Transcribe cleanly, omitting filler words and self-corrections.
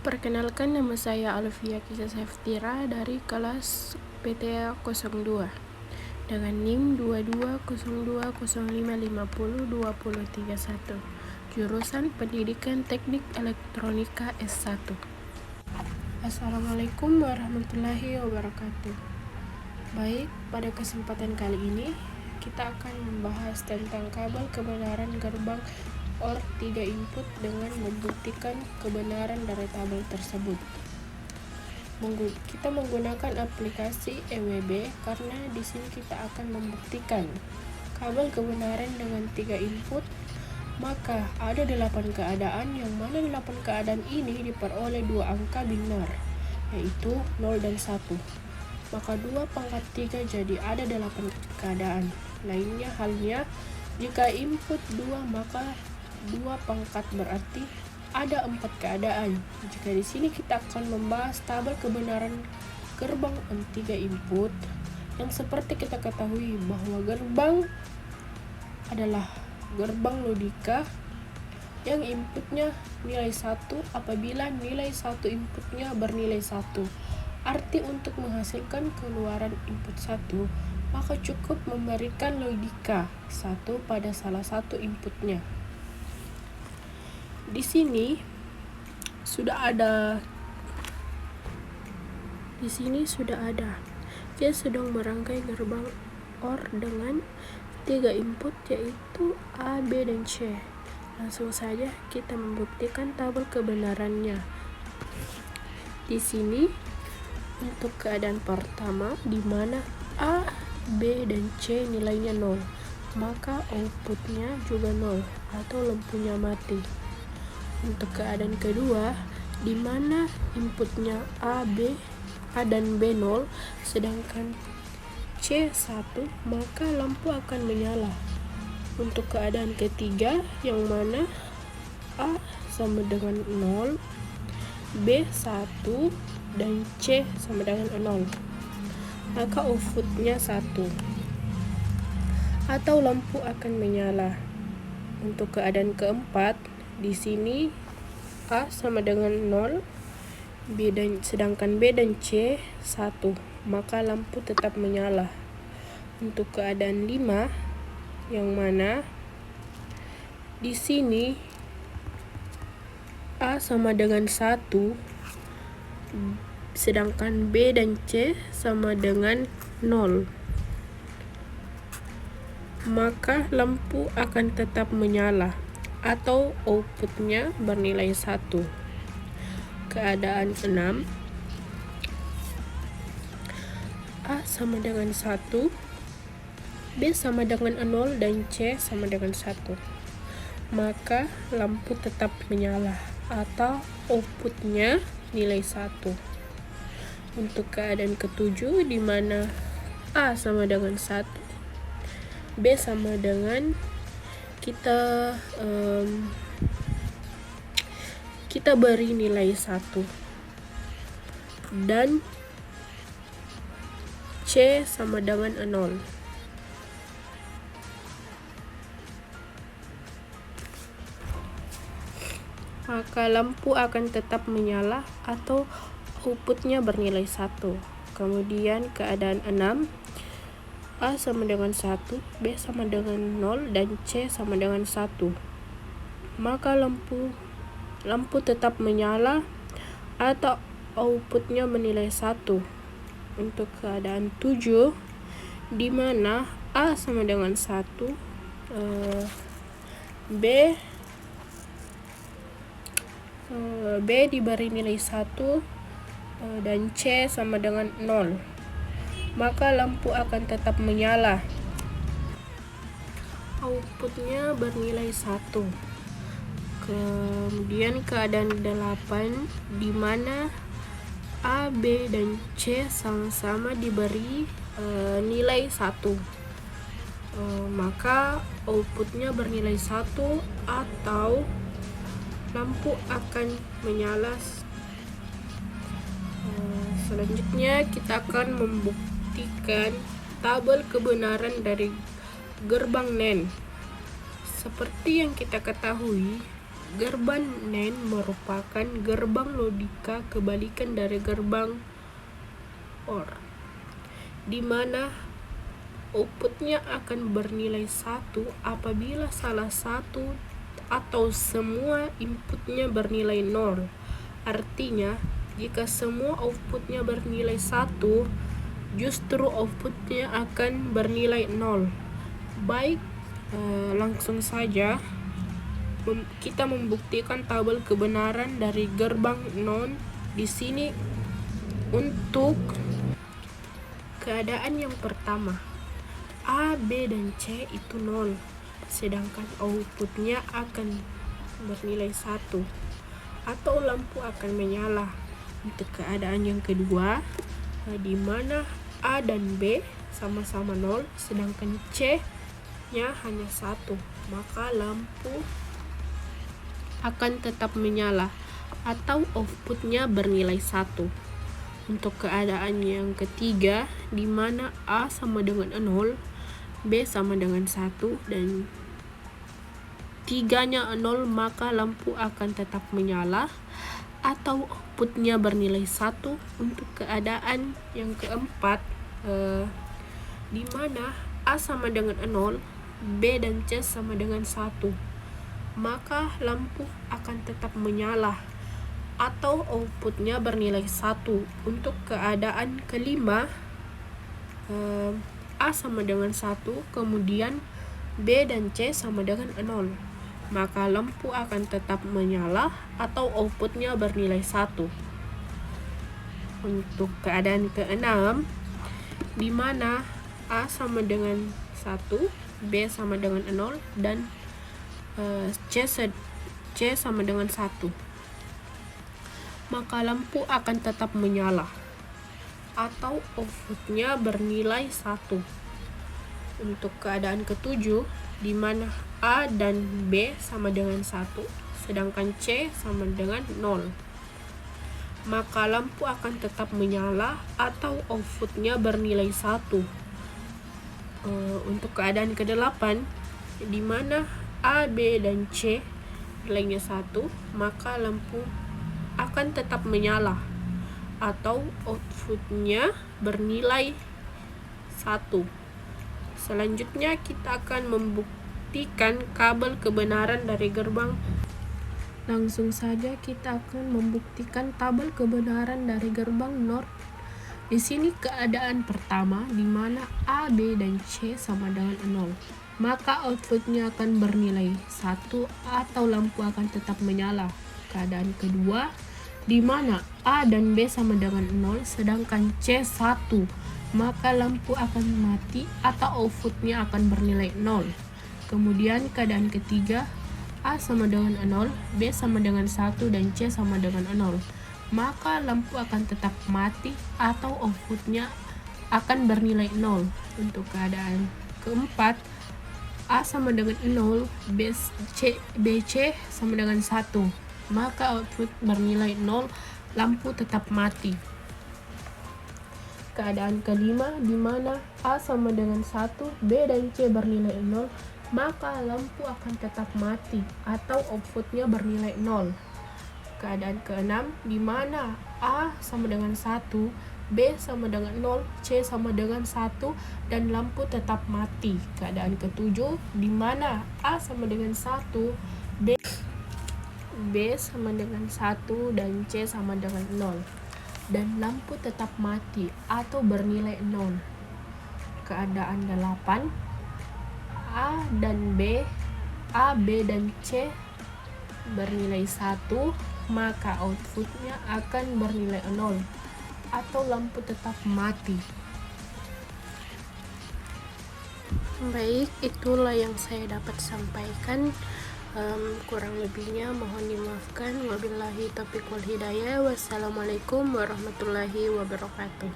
Perkenalkan, nama saya Alfia Kisah Seftira dari kelas PTA 02 dengan NIM 220205502031, jurusan Pendidikan Teknik Elektronika S1. Assalamualaikum warahmatullahi wabarakatuh. Baik, pada kesempatan kali ini kita akan membahas tentang kabel kebenaran gerbang OR 3 input dengan membuktikan kebenaran dari tabel tersebut. Kita menggunakan aplikasi EWB karena di sini kita akan membuktikan kabel kebenaran dengan 3 input. Maka ada 8 keadaan, yang mana 8 keadaan ini diperoleh 2 angka binar, yaitu 0 dan 1. Maka 2 pangkat 3 jadi ada 8 keadaan. Lainnya halnya jika input 2 maka 2 pangkat berarti ada 4 keadaan. Jika di sini kita akan membahas tabel kebenaran gerbang 3 input, yang seperti kita ketahui bahwa gerbang adalah gerbang logika yang inputnya nilai 1 apabila nilai 1 inputnya bernilai 1. Arti untuk menghasilkan keluaran input 1, maka cukup memberikan logika 1 pada salah satu inputnya. Di sini sudah ada. Dia sedang merangkai gerbang OR dengan 3 input, yaitu A, B, dan C. Langsung saja kita membuktikan tabel kebenarannya. Di sini untuk keadaan pertama, di mana A, B, dan C nilainya 0, maka outputnya juga 0 atau lampunya mati. Untuk keadaan kedua, di mana inputnya A dan B 0, sedangkan C 1, maka lampu akan menyala. Untuk keadaan ketiga, yang mana A sama dengan 0, B 1, dan C sama dengan 0, maka outputnya 1 atau lampu akan menyala. Untuk keadaan keempat, di sini A sama dengan 0, sedangkan B dan C 1, maka lampu tetap menyala. Untuk keadaan 5, yang mana di sini A sama dengan 1, sedangkan B dan C sama dengan 0, maka lampu akan tetap menyala atau outputnya bernilai 1. Keadaan 6, A sama dengan 1, B sama dengan 0, dan C sama dengan 1, maka lampu tetap menyala atau outputnya nilai 1. Untuk keadaan ketujuh, di mana A sama dengan 1, B sama dengan kita beri nilai 1, dan C sama dengan 0. Maka lampu akan tetap menyala atau outputnya bernilai 1. Kemudian keadaan 6, A sama dengan 1, B sama dengan 0, dan C sama dengan 1, maka lampu tetap menyala atau outputnya bernilai 1. Untuk keadaan 7, di mana A sama dengan 1, B diberi nilai 1, dan C sama dengan 0, maka lampu akan tetap menyala. Outputnya bernilai 1. Kemudian keadaan 8, di mana A, B, dan C sama-sama diberi nilai 1, maka outputnya bernilai 1 atau lampu akan menyala. Selanjutnya kita akan membuktikan tabel kebenaran dari gerbang NAND. Seperti yang kita ketahui Gerbang NAND merupakan gerbang logika kebalikan dari gerbang OR, di mana outputnya akan bernilai 1 apabila salah satu atau semua inputnya bernilai 0. Artinya, jika semua outputnya bernilai 1, justru outputnya akan bernilai 0. Baik, langsung saja kita membuktikan tabel kebenaran dari gerbang NOR di sini. Untuk keadaan yang pertama, A, B, dan C itu 0, sedangkan outputnya akan bernilai 1 atau lampu akan menyala. Untuk keadaan yang kedua, di mana A dan B sama-sama 0, sedangkan C-nya hanya 1, maka lampu akan tetap menyala atau outputnya bernilai 1. Untuk keadaan yang ketiga, di mana A sama dengan 0, B sama dengan 1, dan 3-nya 0, maka lampu akan tetap menyala atau outputnya bernilai 1. Untuk keadaan yang keempat, di mana A sama dengan 0, B dan C sama dengan 1, maka lampu akan tetap menyala atau outputnya bernilai 1. Untuk keadaan kelima, A sama dengan 1, kemudian B dan C sama dengan 0, maka lampu akan tetap menyala atau outputnya bernilai 1. Untuk keadaan keenam, di mana A sama dengan 1, B sama dengan 0, dan C sama dengan 1, maka lampu akan tetap menyala atau outputnya bernilai 1. Untuk keadaan ketujuh, di mana A dan B sama dengan 1, sedangkan C sama dengan 0, maka lampu akan tetap menyala atau outputnya bernilai 1. Untuk keadaan ke-8, di mana A, B, dan C nilainya 1, maka lampu akan tetap menyala atau outputnya bernilai 1. Selanjutnya kita akan membuktikan kabel kebenaran dari gerbang. Langsung saja kita akan membuktikan tabel kebenaran dari gerbang NOR. Di sini keadaan pertama, di mana A, B, dan C sama dengan 0, maka outputnya akan bernilai 1 atau lampu akan tetap menyala. Keadaan kedua, di mana A dan B sama dengan 0, sedangkan C 1, maka lampu akan mati atau outputnya akan bernilai 0. Kemudian keadaan ketiga, A sama dengan 0, B sama dengan 1, dan C sama dengan 0, maka lampu akan tetap mati atau outputnya akan bernilai 0. Untuk keadaan keempat, A sama dengan 0, BC sama dengan 1, maka output bernilai 0, lampu tetap mati. Keadaan kelima, di mana A sama dengan 1, B dan C bernilai 0, maka lampu akan tetap mati atau outputnya bernilai 0. Keadaan keenam, di mana A sama dengan 1, B sama dengan 0, C sama dengan 1, dan lampu tetap mati. Keadaan ketujuh, di mana A sama dengan 1, B sama dengan 1, dan C sama dengan 0, dan lampu tetap mati atau bernilai 0. Keadaan 8, A, B, dan C bernilai 1, maka outputnya akan bernilai 0 atau lampu tetap mati. Baik, itulah yang saya dapat sampaikan. Kurang lebihnya mohon dimaafkan. Wabillahi taufiq wal hidayah. Wassalamualaikum warahmatullahi wabarakatuh.